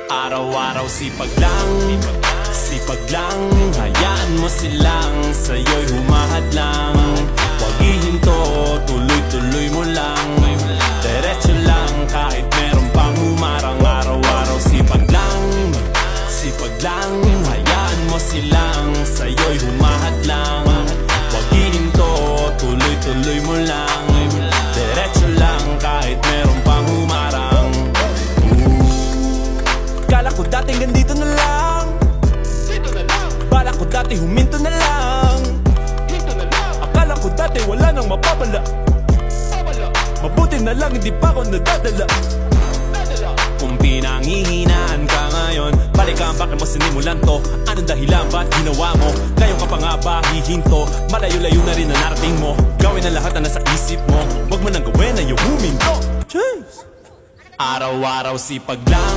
Araw-araw sipag lang, sipag lang. Hayaan mo silang sa'yo'y humahadlang. Huwag ihinto, tuloy-tuloy mo lang. Diretso lang kahit meron pang humarang. Araw-araw sipag lang, sipag lang. Hayaan mo silang sa'yo'y humahadlang. Huwag ihinto, tuloy-tuloy mo lang. Diretso lang kahit meron pang humarang. Kala ko dating ganito na lang, Dito na lang, bala ko dati huminto na lang. dito na lang, Akala ko dati wala nang mapapala. pawala, Mabuti na lang hindi pa ako nadadala. dadala. Kung pinanghihinaan ka ngayon, balikan bakit mo sinimulan to. Anong dahilan ba't ginawa mo? Ngayon ka pa nga ba hihinto? Malayo-layo na rin na narating mo. Gawin na lahat na nasa isip mo. Huwag mo nang gawin na yung huminto. Cheers! Araw-araw sipag lang,